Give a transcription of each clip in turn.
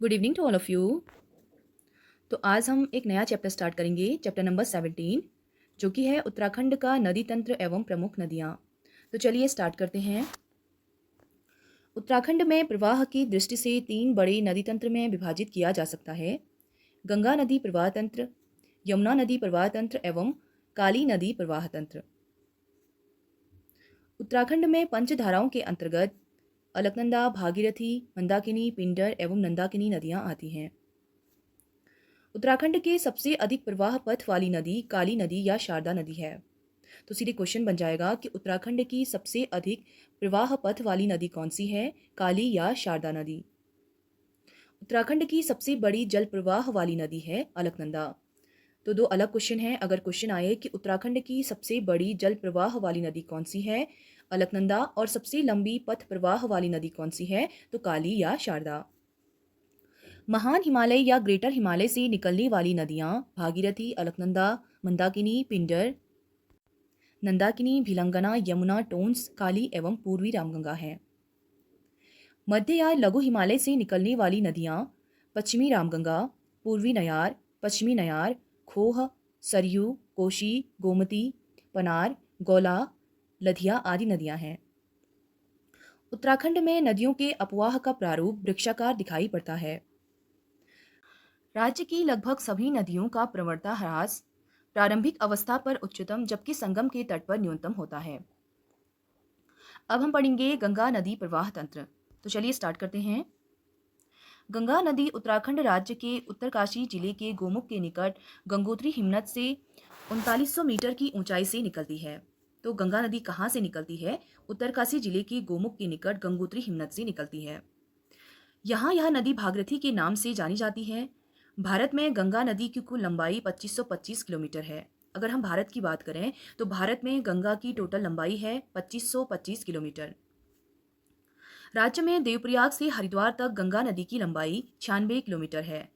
Good evening to all of you. तो आज हम एक नया चैप्टर स्टार्ट करेंगे, चैप्टर नंबर 17, जो कि है उत्तराखंड का नदी तंत्र एवं प्रमुख नदियाँ। तो चलिए स्टार्ट करते हैं। उत्तराखंड में प्रवाह की दृष्टि से 3 बड़े नदी तंत्र में विभाजित किया जा सकता है: गंगा नदी प्रवाह तंत्र, यमुना नदी प्रवाह तंत्र एवं काली नदी प्रवाह तंत्र। उत्तराखंड में पंचधाराओं के अंतर्गत अलकनंदा, भागीरथी, मंदाकिनी, पिंडर एवं नंदाकिनी नदियाँ आती हैं। उत्तराखंड के सबसे अधिक प्रवाह पथ वाली नदी काली नदी या शारदा नदी है। तो सीधे क्वेश्चन बन जाएगा कि उत्तराखंड की सबसे अधिक प्रवाह पथ वाली नदी कौन सी है, काली या शारदा नदी। उत्तराखंड की सबसे बड़ी जल प्रवाह वाली नदी है अलकनंदा। तो दो अलग क्वेश्चन हैं। अगर क्वेश्चन आए कि उत्तराखंड की सबसे बड़ी जल प्रवाह वाली नदी कौन सी है, अलकनंदा, और सबसे लंबी पथ प्रवाह वाली नदी कौन सी है, तो काली या शारदा। महान हिमालय या ग्रेटर हिमालय से निकलने वाली नदियाँ भागीरथी, अलकनंदा, मंदाकिनी, पिंडर, नंदाकिनी, भिलंगना, यमुना, टोंस, काली एवं पूर्वी रामगंगा हैं। मध्य या लघु हिमालय से निकलने वाली नदियाँ पश्चिमी रामगंगा, पूर्वी नयार, पश्चिमी नयार, खोह, सरयू, कोशी, गोमती, पनार, गौला, लधिया आदि नदियाँ हैं। उत्तराखंड में नदियों के अपवाह का प्रारूप वृक्षाकार दिखाई पड़ता है। राज्य की लगभग सभी नदियों का प्रवणता ह्रास प्रारंभिक अवस्था पर उच्चतम जबकि संगम के तट पर न्यूनतम होता है। अब हम पढ़ेंगे गंगा नदी प्रवाह तंत्र। तो चलिए स्टार्ट करते हैं। गंगा नदी उत्तराखंड राज्य के उत्तरकाशी जिले के गोमुख के निकट गंगोत्री हिमनद से 3900 मीटर की ऊंचाई से निकलती है। तो गंगा नदी कहाँ से निकलती है? उत्तरकाशी जिले के गोमुख के निकट गंगोत्री हिमनद से निकलती है। यहाँ यह नदी भागीरथी के नाम से जानी जाती है। भारत में गंगा नदी की कुल लंबाई 2525 किलोमीटर है। अगर हम भारत की बात करें तो भारत में गंगा की टोटल लंबाई है 2525 किलोमीटर। राज्य में देवप्रयाग से हरिद्वार तक गंगा नदी की लंबाई 96 किलोमीटर है।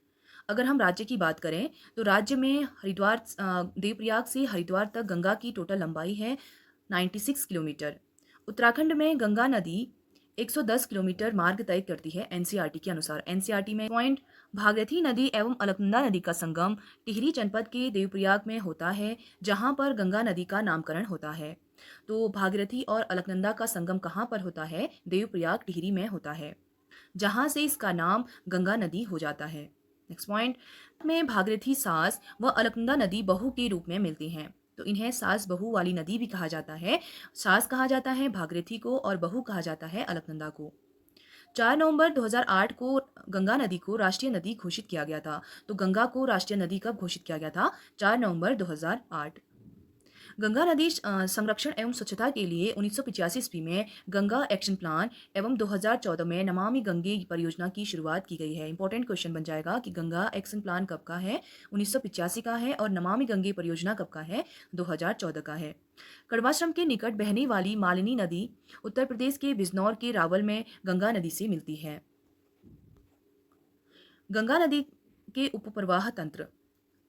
अगर हम राज्य की बात करें तो राज्य में देवप्रयाग से हरिद्वार तक गंगा की टोटल लंबाई है 96 किलोमीटर। उत्तराखंड में गंगा नदी 110 किलोमीटर मार्ग तय करती है एनसीईआरटी के अनुसार। एनसीईआरटी में पॉइंट भागीरथी नदी एवं अलकनंदा नदी का संगम टिहरी जनपद के देवप्रयाग में होता है, जहां पर गंगा नदी का नामकरण होता है। तो भागीरथी और अलकनंदा का संगम कहाँ पर होता है? देवप्रयाग टिहरी में होता है, जहां से इसका नाम गंगा नदी हो जाता है। नेक्स्ट पॉइंट में भागीरथी सास व अलकनंदा नदी बहू के रूप में मिलती हैं। तो इन्हें सास बहू वाली नदी भी कहा जाता है। सास कहा जाता है भागीरथी को और बहू कहा जाता है अलकनंदा को। 4 नवंबर 2008 को गंगा नदी को राष्ट्रीय नदी घोषित किया गया था। तो गंगा को राष्ट्रीय नदी कब घोषित किया गया था? 4 नवंबर 2008। गंगा नदी संरक्षण एवं स्वच्छता के लिए 1985 ईस्वी में गंगा एक्शन प्लान एवं 2014 में नमामि गंगे परियोजना की शुरुआत की गई है। इंपॉर्टेंट क्वेश्चन बन जाएगा कि गंगा एक्शन प्लान कब का है? 1985 का है। और नमामि गंगे परियोजना कब का है? 2014 का है। कड़वाश्रम के निकट बहने वाली मालिनी नदी उत्तर प्रदेश के बिजनौर के रावल में गंगा नदी से मिलती है। गंगा नदी के उपप्रवाह तंत्र।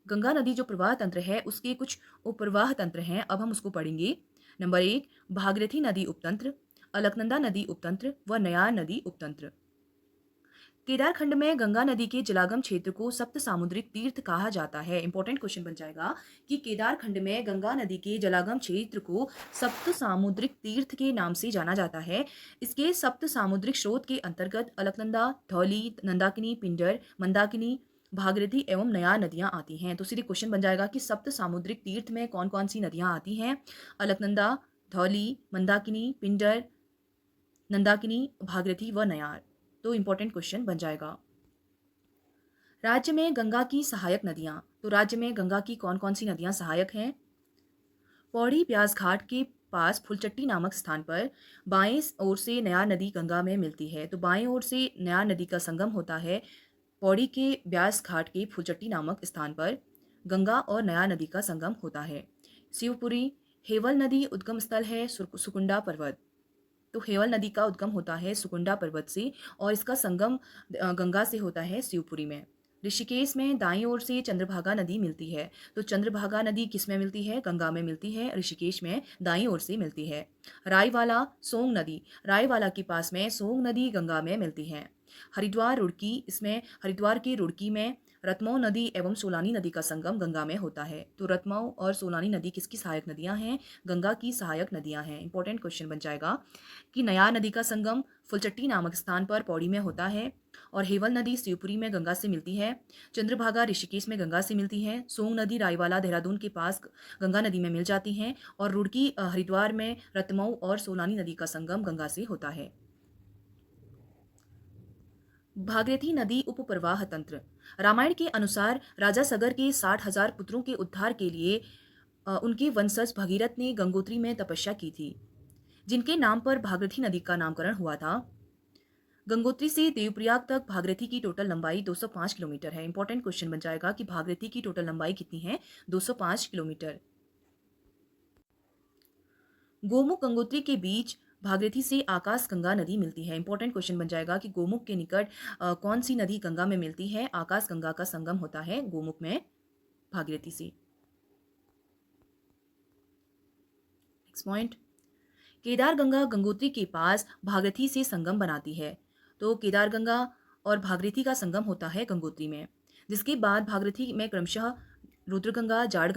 गंगा नदी जो प्रवाह तंत्र है उसके कुछ उपप्रवाह तंत्र हैं, अब हम उसको पढ़ेंगे। नंबर 1, भागीरथी नदी उपतंत्र, अलकनंदा नदी उपतंत्र व नयार नदी उपतंत्र। केदारखंड में गंगा नदी के जलागम क्षेत्र को सप्त सामुद्रिक तीर्थ कहा जाता है। इंपॉर्टेंट क्वेश्चन बन जाएगा कि केदारखंड में गंगा नदी के जलागम क्षेत्र को सप्त सामुद्रिक तीर्थ के नाम से जाना जाता है। इसके सप्त सामुद्रिक स्रोत के अंतर्गत अलकनंदा, धौली, नंदाकिनी, पिंडर, मंदाकिनी, भागीरथी एवं नयार नदियां आती हैं। तो सीधे क्वेश्चन बन जाएगा कि सप्त सामुद्रिक तीर्थ में कौन कौन सी नदियां आती हैं? अलकनंदा, धौली, मंदाकिनी, पिंडर, नंदाकिनी, भागीरथी व नयार। तो इंपॉर्टेंट क्वेश्चन बन जाएगा। राज्य में गंगा की सहायक नदियां। तो राज्य में गंगा की कौन कौन सी नदियां सहायक हैं? पौड़ी ब्यास घाट के पास फुलचट्टी नामक स्थान पर बाएं ओर से नयार नदी गंगा में मिलती है। तो बाएं ओर से नयार नदी का संगम होता है पौड़ी के ब्यास घाट के फुलचट्टी नामक स्थान पर गंगा और नयार नदी का संगम होता है। शिवपुरी हेवल नदी उद्गम स्थल है सुकुंडा पर्वत। तो हेवल नदी का उद्गम होता है सुकुंडा पर्वत से और इसका संगम गंगा से होता है शिवपुरी में। ऋषिकेश में दाईं ओर से चंद्रभागा नदी मिलती है। तो चंद्रभागा नदी किस में मिलती है? गंगा में मिलती है। ऋषिकेश में दाईं ओर से मिलती है। रायवाला सोंग नदी, रायवाला के पास में सोंग नदी गंगा में मिलती है। हरिद्वार रुड़की, इसमें हरिद्वार की रुड़की में रतमऊ नदी एवं सोलानी नदी का संगम गंगा में होता है। तो रतमऊ और सोलानी नदी किसकी सहायक नदियां हैं? गंगा की सहायक नदियां हैं। इंपॉर्टेंट क्वेश्चन बन जाएगा कि नयार नदी का संगम फुलचट्टी नामक स्थान पर पौड़ी में होता है, और हेवल नदी शिवपुरी में गंगा से मिलती है। चंद्रभागा ऋषिकेश में गंगा से मिलती है। सोंग नदी रायवाला देहरादून के पास गंगा नदी में मिल जाती हैं, और रुड़की हरिद्वार में रतमऊ और सोलानी नदी का संगम गंगा से होता है। भागीरथी नदी उपप्रवाह तंत्र। रामायण के अनुसार राजा सगर के 60,000 पुत्रों के उद्धार के लिए उनके वंशज भगीरथ ने गंगोत्री में तपस्या की थी, जिनके नाम पर भागीरथी नदी का नामकरण हुआ था। गंगोत्री से देवप्रयाग तक भागीरथी की टोटल लंबाई 205 किलोमीटर है। इंपॉर्टेंट क्वेश्चन बन जाएगा कि भागीरथी की टोटल लंबाई कितनी है? 205 किलोमीटर। गोमुख गंगोत्री के बीच भागीरथी से आकाश गंगा नदी मिलती है। इंपॉर्टेंट क्वेश्चन बन जाएगा कि गोमुख के निकट कौन सी नदी गंगा में मिलती है? आकाश गंगा का संगम होता है गोमुख में भागीरथी से। नेक्स्ट पॉइंट, केदार गंगा गंगोत्री के पास भागीरथी से संगम बनाती है। तो केदार गंगा और भागीरथी का संगम होता है गंगोत्री में, जिसके बाद भागीरथी में क्रमशः रुद्रगंगा, जाड़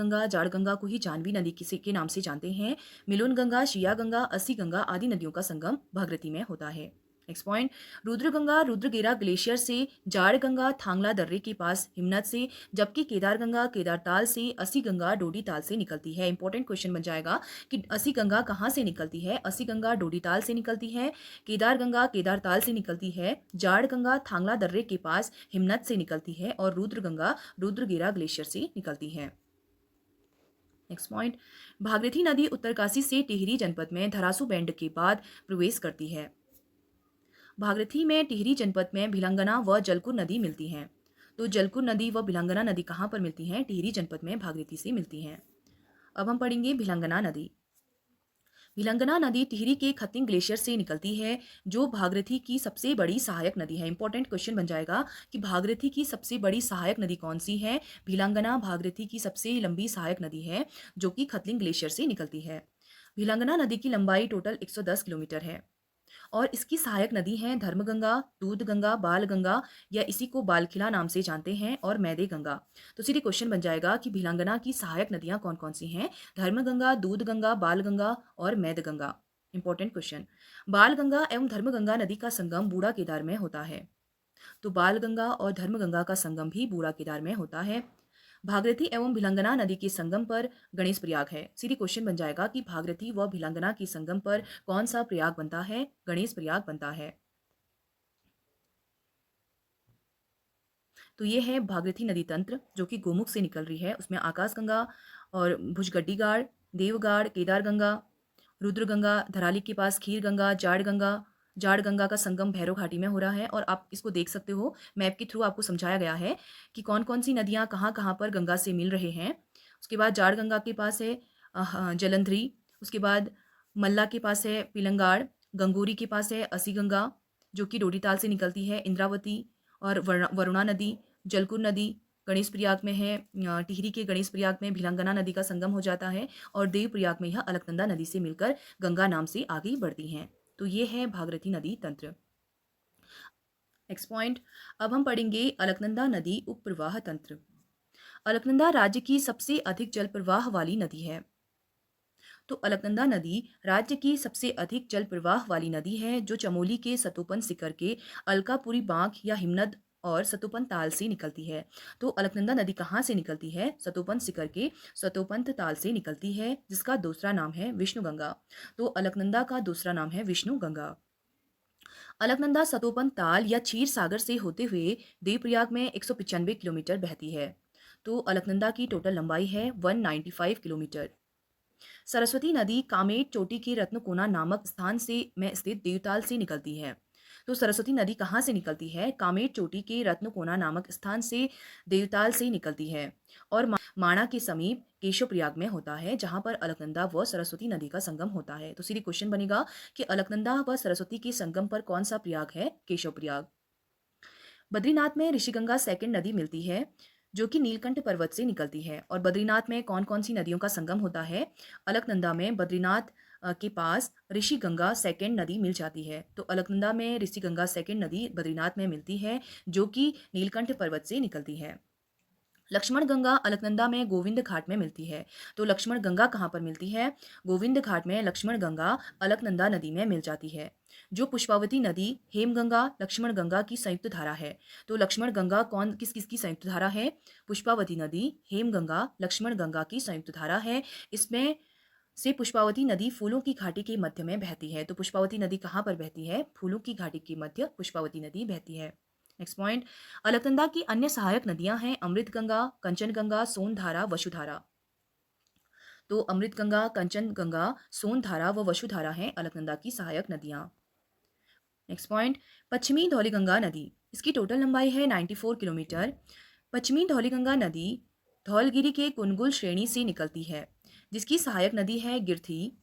गंगा को ही जाह्नवी नदी किसी के नाम से जानते हैं, मिलुन गंगा, शिया गंगा, अस्सी गंगा आदि नदियों का संगम भागीरथी में होता है। नेक्स्ट पॉइंट, रुद्रगंगा रुद्रगेरा ग्लेशियर से, जाड़ गंगा थांगला दर्रे के पास हिमनद से, जबकि केदार गंगा केदारताल से, अस्सी गंगा डोडीताल से निकलती है। इंपॉर्टेंट क्वेश्चन बन जाएगा कि अस्सी गंगा कहाँ से निकलती है? अस्सी गंगा डोडीताल से निकलती है, केदार गंगा केदारताल से निकलती है, जाड़ गंगा थांगला दर्रे के पास हिमनद से निकलती है, और रुद्र गंगा रुद्रगेरा ग्लेशियर से निकलती है। नेक्स्ट पॉइंट, भागीरथी नदी उत्तरकाशी से टिहरी जनपद में धरासू बैंड के बाद प्रवेश करती है। भागीरथी में टिहरी जनपद में भिलंगना व जलकुर नदी मिलती हैं। तो जलकुर नदी व भिलंगना नदी कहाँ पर मिलती हैं? टिहरी जनपद में भागीरथी से मिलती हैं। अब हम पढ़ेंगे भिलंगना नदी। भिलंगना नदी टिहरी के खतिंग ग्लेशियर से निकलती है, जो भागीरथी की सबसे बड़ी सहायक नदी है। इंपॉर्टेंट क्वेश्चन बन जाएगा कि भागीरथी की सबसे बड़ी सहायक नदी कौन सी है? भिलंगना भागीरथी की सबसे लंबी सहायक नदी है, जो कि खतलिंग ग्लेशियर से निकलती है। भिलंगना नदी की लंबाई टोटल 110 किलोमीटर है, और इसकी सहायक नदी हैं धर्मगंगा, दूध गंगा, बाल गंगा, या इसी को बालखिला नाम से जानते हैं, और मैदे गंगा। तो सीधे क्वेश्चन बन जाएगा कि भिलंगना की सहायक नदियां कौन कौन सी हैं? धर्मगंगा, दूध गंगा, बाल गंगा और मैद गंगा। इंपॉर्टेंट क्वेश्चन, बाल गंगा एवं धर्मगंगा नदी का संगम बूढ़ा केदार में होता है। तो बाल गंगा और धर्मगंगा का संगम भी बूढ़ा केदार में होता है। भागीरथी एवं भिलंगना नदी के संगम पर गणेश प्रयाग है। सीधे क्वेश्चन बन जाएगा कि भागीरथी व भिलंगना के संगम पर कौन सा प्रयाग बनता है? गणेश प्रयाग बनता है। तो ये है भागीरथी नदी तंत्र, जो कि गोमुख से निकल रही है। उसमें आकाश गंगा और भुजगड्डी गाड़, देवगाड़, केदार गंगा, रुद्र गंगा, धराली के पास खीर गंगा, जाड़ गंगा का संगम भैरव घाटी में हो रहा है। और आप इसको देख सकते हो, मैप के थ्रू आपको समझाया गया है कि कौन कौन सी नदियाँ कहाँ कहाँ पर गंगा से मिल रहे हैं। उसके बाद जाड़ गंगा के पास है जलंधरी, उसके बाद मल्ला के पास है पिलंगाड़, गंगोरी के पास है अस्सी गंगा, जो कि डोडीताल से निकलती है, इंद्रावती और वरुणा नदी, जलकुर नदी गणेश प्रयाग में है। टिहरी के गणेश प्रयाग में भिलंगना नदी का संगम हो जाता है, और देव प्रयाग में यह अलकनंदा नदी से मिलकर गंगा नाम से आगे बढ़ती हैं। तो ये है भागीरथी नदी तंत्र। नेक्स्ट पॉइंट, अब हम पढ़ेंगे अलकनंदा नदी उपप्रवाह तंत्र। अलकनंदा राज्य की सबसे अधिक जल प्रवाह वाली नदी है। तो अलकनंदा नदी राज्य की सबसे अधिक जल प्रवाह वाली नदी है, जो चमोली के सतोपन शिखर के अलकापुरी बांक या हिमनद और सतोपन ताल से निकलती है। तो अलकनंदा नदी कहाँ से निकलती है? सतोपन शिखर के सतोपंत ताल से निकलती है, जिसका दूसरा नाम है विष्णु गंगा। तो अलकनंदा का दूसरा नाम है विष्णु गंगा। अलकनंदा सतोपन ताल या क्षीर सागर से होते हुए देवप्रयाग में 195 किलोमीटर बहती है। तो अलकनंदा की टोटल लंबाई है 195 किलोमीटर। सरस्वती नदी कामेट चोटी के रत्नकोना नामक स्थान से में स्थित देवताल से निकलती है। तो सरस्वती नदी कहाँ से निकलती है? कामेट चोटी के रत्नकोना नामक स्थान से देवताल से निकलती है, और माणा के समीप केशव प्रयाग में होता है, जहाँ पर अलकनंदा व सरस्वती नदी का संगम होता है। तो सीधे क्वेश्चन बनेगा कि अलकनंदा व सरस्वती के संगम पर कौन सा प्रयाग है? केशव प्रयाग। बद्रीनाथ में ऋषिगंगा सेकंड नदी मिलती है, जो कि नीलकंठ पर्वत से निकलती है। और बद्रीनाथ में कौन कौन सी नदियों का संगम होता है? अलकनंदा में बद्रीनाथ के पास ऋषि गंगा सेकंड नदी मिल जाती है। तो अलकनंदा में ऋषि गंगा सेकंड नदी बद्रीनाथ में मिलती है, जो कि नीलकंठ पर्वत से निकलती है। लक्ष्मण गंगा अलकनंदा में गोविंद घाट में मिलती है। तो लक्ष्मण गंगा कहाँ पर मिलती है? गोविंद घाट में लक्ष्मण गंगा अलकनंदा नदी में मिल जाती है। जो पुष्पावती नदी हेमगंगा लक्ष्मण गंगा की संयुक्त धारा है। तो लक्ष्मण गंगा कौन किस किस की संयुक्त धारा है? पुष्पावती नदी हेमगंगा लक्ष्मण गंगा की संयुक्त धारा है। इसमें से पुष्पावती नदी फूलों की घाटी के मध्य में बहती है। तो पुष्पावती नदी कहाँ पर बहती है? फूलों की घाटी के मध्य पुष्पावती नदी बहती है। नेक्स्ट पॉइंट, अलकनंदा की अन्य सहायक नदियां हैं अमृत गंगा, कंचन गंगा, सोनधारा, वसुधारा। तो अमृत गंगा, कंचन गंगा, सोनधारा व वसुधारा हैं अलकनंदा की सहायक नदियां। नेक्स्ट पॉइंट, पश्चिमी धौलीगंगा नदी, इसकी टोटल लंबाई है 94 किलोमीटर। पश्चिमी धौलीगंगा नदी धौलगिरी के कुनगुल श्रेणी से निकलती है, जिसकी सहायक नदी है गिरथी,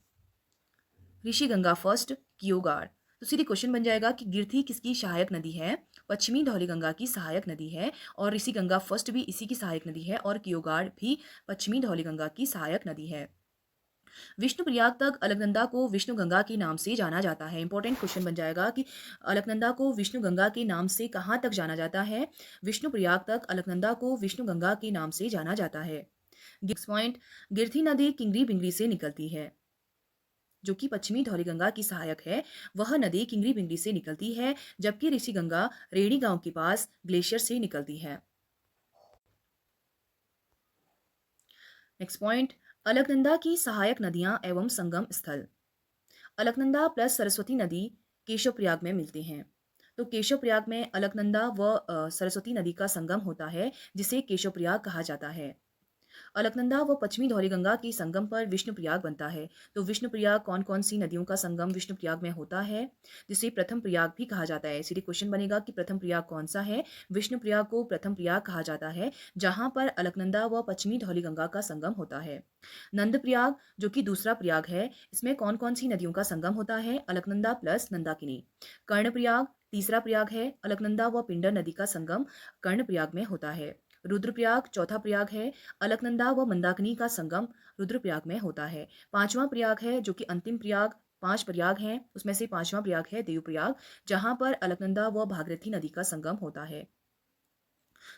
ऋषिगंगा फर्स्ट, कियोगार। तो सीधे क्वेश्चन बन जाएगा कि गिरथी किसकी सहायक नदी है? पश्चिमी धौलीगंगा की सहायक नदी है, और ऋषिगंगा फर्स्ट भी इसी की सहायक नदी है, और कियोगार भी पश्चिमी धौलीगंगा की सहायक नदी है। विष्णुप्रयाग तक अलकनंदा को विष्णु गंगा के नाम से जाना जाता है। इंपॉर्टेंट क्वेश्चन बन जाएगा कि अलकनंदा को विष्णु गंगा के नाम से कहाँ तक जाना जाता है? विष्णुप्रयाग तक अलकनंदा को विष्णु गंगा के नाम से जाना जाता है। नेक्स्ट पॉइंट, गिरथी नदी किंगरी बिंगरी से निकलती है, जो कि पश्चिमी धौलीगंगा की सहायक है। वह नदी किंगरी बिंगरी से निकलती है, जबकि ऋषिगंगा रेणी गांव के पास ग्लेशियर से निकलती है। नेक्स्ट पॉइंट, अलकनंदा की सहायक नदियां एवं संगम स्थल। अलकनंदा प्लस सरस्वती नदी केशवप्रयाग में मिलते हैं। तो केशवप्रयाग में अलकनंदा व सरस्वती नदी का संगम होता है, जिसे केशवप्रयाग कहा जाता है। अलकनंदा व पश्चिमी धौलीगंगा के संगम पर विष्णुप्रयाग बनता है। तो विष्णुप्रयाग कौन कौन सी नदियों का संगम विष्णुप्रयाग में होता है, जिसे प्रथम प्रयाग भी कहा जाता है। सीधे क्वेश्चन बनेगा कि प्रथम प्रयाग कौन सा है? विष्णुप्रयाग को प्रथम प्रयाग कहा जाता है, जहां पर अलकनंदा व पश्चिमी धौलीगंगा का संगम होता है। नंदप्रयाग जो कि दूसरा प्रयाग है, इसमें कौन कौन सी नदियों का संगम होता है? अलकनंदा प्लस नंदाकिनी। कर्णप्रयाग तीसरा प्रयाग है, अलकनंदा व पिंडर नदी का संगम कर्णप्रयाग में होता है। रुद्रप्रयाग चौथा प्रयाग है, अलकनंदा व मंदाकिनी का संगम रुद्रप्रयाग में होता है। पांचवा प्रयाग है, जो कि अंतिम प्रयाग, 5 प्रयाग हैं उसमें से पांचवा प्रयाग है देवप्रयाग, जहां पर अलकनंदा व भागीरथी नदी का संगम होता है।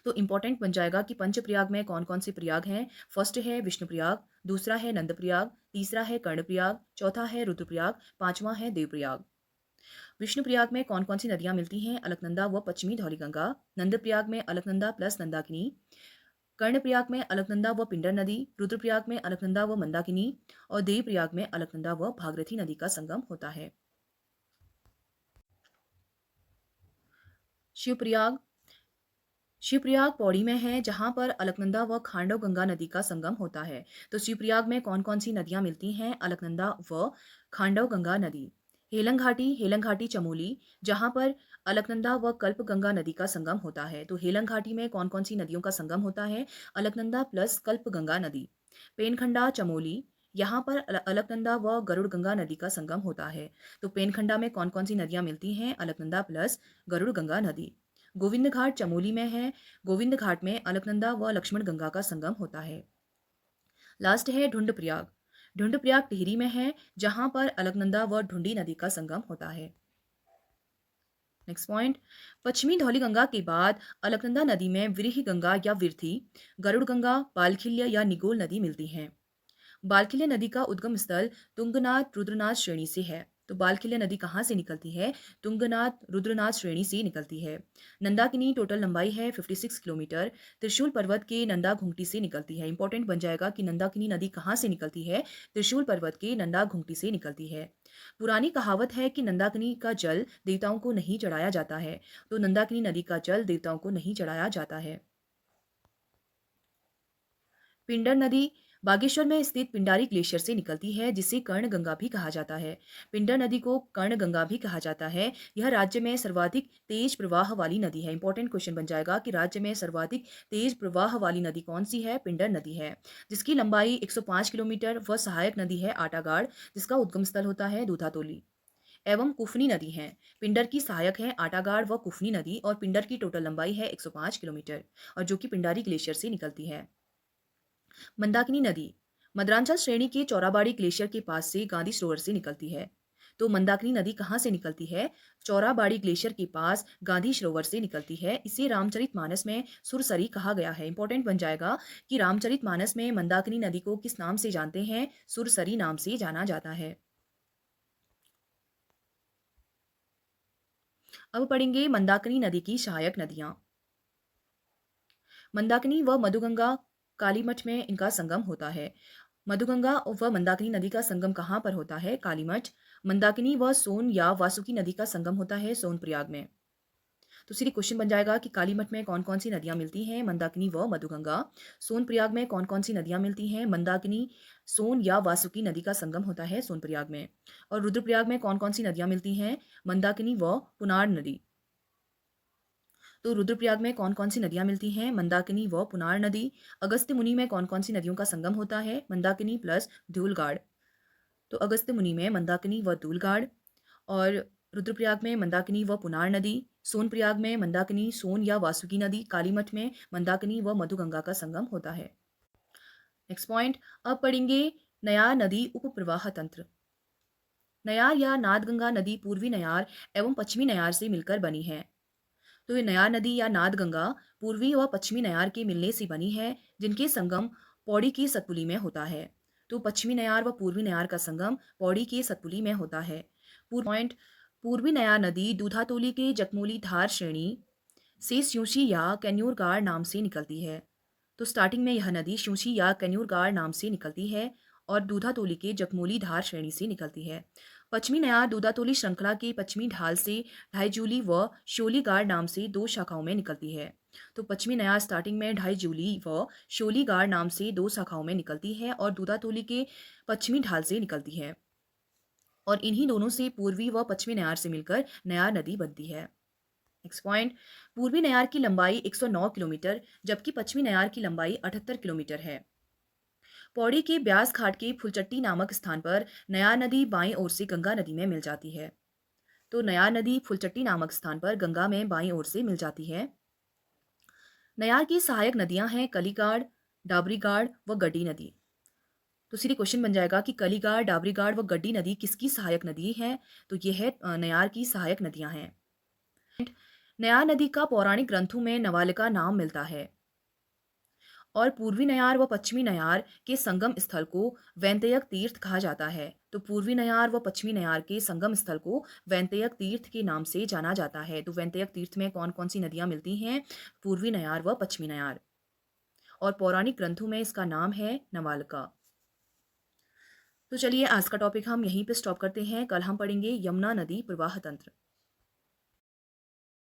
तो इंपॉर्टेंट बन जाएगा कि पंचप्रयाग में कौन कौन से प्रयाग हैं। फर्स्ट है विष्णुप्रयाग, दूसरा है नंदप्रयाग, तीसरा है कर्णप्रयाग, चौथा है रुद्रप्रयाग, पांचवा है देवप्रयाग। विष्णुप्रयाग में कौन कौन सी नदियां मिलती हैं? अलकनंदा व पश्चिमी धौलीगंगा। नंदप्रयाग में अलकनंदा प्लस नंदाकिनी। कर्णप्रयाग में अलकनंदा व पिंडर नदी। रुद्रप्रयाग में अलकनंदा व मंदाकिनी, और देवप्रयाग में अलकनंदा व भागीरथी नदी का संगम होता है। शिवप्रयाग, शिवप्रयाग पौड़ी में है, जहां पर अलकनंदा व खांडव गंगा नदी का संगम होता है। तो शिवप्रयाग में कौन कौन सी नदियां मिलती हैं? अलकनंदा व खांडव गंगा नदी। हेलंग घाटी चमोली, जहां पर अलकनंदा व कल्प गंगा नदी का संगम होता है। तो हेलंग घाटी में कौन कौन सी नदियों का संगम होता है? अलकनंदा प्लस कल्प गंगा नदी। पेनखंडा चमोली, यहाँ पर अलकनंदा व गरुड़ गंगा नदी का संगम होता है। तो पेनखंडा में कौन कौन सी नदियां मिलती हैं? अलकनंदा प्लस गरुड़ गंगा नदी। गोविंद घाट चमोली में है, गोविंद घाट में अलकनंदा व लक्ष्मण गंगा का संगम होता है। लास्ट है ढूंढ प्रयाग, ढूंढ प्रयाग टिहरी में है, जहां पर अलकनंदा व ढूंढी नदी का संगम होता है। नेक्स्ट पॉइंट, पश्चिमी धौलीगंगा के बाद अलकनंदा नदी में विरही गंगा या विरथी, गरुड़ गंगा, बालखिल्य या निगोल नदी मिलती हैं। बालखिल्य नदी का उद्गम स्थल तुंगनाथ रुद्रनाथ श्रेणी से है। तो बालखिल्य नदी कहाँ से निकलती है? तुंगनाथ रुद्रनाथ श्रेणी से निकलती है। नंदाकिनी टोटल लंबाई है 56 किलोमीटर, त्रिशूल पर्वत के नंदा घुंगटी से निकलती है। इंपॉर्टेंट बन जाएगा कि नंदाकिनी नदी कहाँ से निकलती है? त्रिशूल पर्वत के नंदा घुंगटी से निकलती है। पुरानी कहावत है कि नंदाकिनी का जल देवताओं को नहीं चढ़ाया जाता है। तो नंदाकिनी नदी का जल देवताओं को नहीं चढ़ाया जाता है। पिंडर नदी बागेश्वर में स्थित पिंडारी ग्लेशियर से निकलती है, जिसे कर्ण गंगा भी कहा जाता है। पिंडर नदी को कर्ण गंगा भी कहा जाता है। यह राज्य में सर्वाधिक तेज प्रवाह वाली नदी है। इंपॉर्टेंट क्वेश्चन बन जाएगा कि राज्य में सर्वाधिक तेज प्रवाह वाली नदी कौन सी है? पिंडर नदी है, जिसकी लंबाई 105 किलोमीटर व सहायक नदी है आटागाड़, जिसका उद्गम स्थल होता है दूधातोली। एवं कुफनी नदी है। पिंडर की सहायक है आटागाड़ व कुफनी नदी, और पिंडर की टोटल लंबाई है 105 किलोमीटर, और जो कि पिंडारी ग्लेशियर से निकलती है। मंदाकिनी नदी, मद्रांचल श्रेणी के चौराबाड़ी ग्लेशियर के पास से गांधी सरोवर से निकलती है। तो मंदाकिनी नदी कहाँ से निकलती है? चौराबाड़ी ग्लेशियर के पास गांधी सरोवर से निकलती है। इसे रामचरितमानस में सुरसरी कहा गया है। इंपॉर्टेंट बन जाएगा कि रामचरितमानस में मंदाकिनी नदी को किस नाम से जानते हैं? सुरसरी नाम से जाना जाता है। अब पढ़ेंगे मंदाकिनी नदी की सहायक नदियां। मंदाकिनी व मधुगंगा कालीमठ में इनका संगम होता है। मधुगंगा व मंदाकिनी नदी का संगम कहाँ पर होता है? कालीमठ। मंदाकिनी व सोन या वासुकी नदी का संगम होता है सोनप्रयाग में। तो सीधे क्वेश्चन बन जाएगा कि कालीमठ में कौन कौन सी नदियां मिलती हैं? मंदाकिनी व मधुगंगा। सोनप्रयाग में कौन कौन सी नदियां मिलती हैं? मंदाकिनी। सोन या वासुकी नदी का संगम होता है सोनप्रयाग में। और रुद्रप्रयाग में कौन कौन सी नदियां मिलती हैं? मंदाकिनी व पुनार नदी। तो रुद्रप्रयाग में कौन कौन सी नदियां मिलती हैं? मंदाकिनी व पुनार नदी। अगस्त्य मुनि में कौन कौन सी नदियों का संगम होता है? मंदाकिनी प्लस धूलगाड़। तो अगस्त्य मुनि में मंदाकिनी व धूलगाड़। और रुद्रप्रयाग में मंदाकिनी व पुनार नदी। सोनप्रयाग में मंदाकिनी सोन या वासुकी नदी। कालीमठ में मंदाकिनी व मधुगंगा का संगम होता है। Next point. अब पढ़ेंगे नयार नदी उपप्रवाह तंत्र। नयार या नादगंगा नदी पूर्वी नयार एवं पश्चिमी नयार से मिलकर बनी है। तो ये नयार नदी या नादगंगा पूर्वी व पश्चिमी नयार के मिलने से बनी है, जिनके संगम पौड़ी की सतपुली में होता है। तो पश्चिमी नयार व पूर्वी नयार का संगम पौड़ी के सतपुली में होता है। पॉइंट। पूर्वी नयार नदी दूधातोली के जकमोली धार श्रेणी से स्यूशी या कैन्यूरगाड़ नाम से निकलती है। तो स्टार्टिंग में यह नदी स्यूशी या कैन्यूरगाड़ नाम से निकलती है और दूधातोली के जकमोली धार श्रेणी से निकलती है। पश्चिमी नयार दूधातोली श्रृंखला के पश्चिमी ढाल से ढाईजूली व शोलीगाड़ नाम से दो शाखाओं में निकलती है। तो पश्चिमी नयार स्टार्टिंग में ढाईजूली व शोलीगाड़ नाम से दो शाखाओं में निकलती है और दूधातोली के पश्चिमी ढाल से निकलती है। और इन्हीं दोनों से पूर्वी व पश्चिमी नयार से मिलकर नयार नदी बनती है। Next point. पूर्वी नयार की लंबाई 109 किलोमीटर जबकि पश्चिमी नयार की लंबाई 78 किलोमीटर है। पौड़ी के ब्यास घाट के फुलचट्टी नामक स्थान पर नयार नदी बाईं ओर से गंगा नदी में मिल जाती है। तो नयार नदी फुलचट्टी नामक स्थान पर गंगा में बाईं ओर से मिल जाती है। नयार की सहायक नदियां हैं कलीगाड़, डाबरीगाड़ व गड्डी नदी। तो सीधे क्वेश्चन बन जाएगा कि कलीगाड़, डाबरीगाड़ व गड्डी नदी किसकी सहायक नदी है? तो ये है नयार की सहायक नदियां हैं। नयार नदी का पौराणिक ग्रंथों में नवालिका नाम मिलता है और पूर्वी नयार व पश्चिमी नयार के संगम स्थल को वैंतयक तीर्थ कहा जाता है। तो पूर्वी नयार व पश्चिमी नयार के संगम स्थल को वैंतयक तीर्थ के नाम से जाना जाता है। तो वैंतयक तीर्थ में कौन कौन सी नदियां मिलती हैं? पूर्वी नयार व पश्चिमी नयार। और पौराणिक ग्रंथों में इसका नाम है नवालिका। तो चलिए आज का टॉपिक हम यहीं पे स्टॉप करते हैं। कल हम पढ़ेंगे यमुना नदी प्रवाह तंत्र।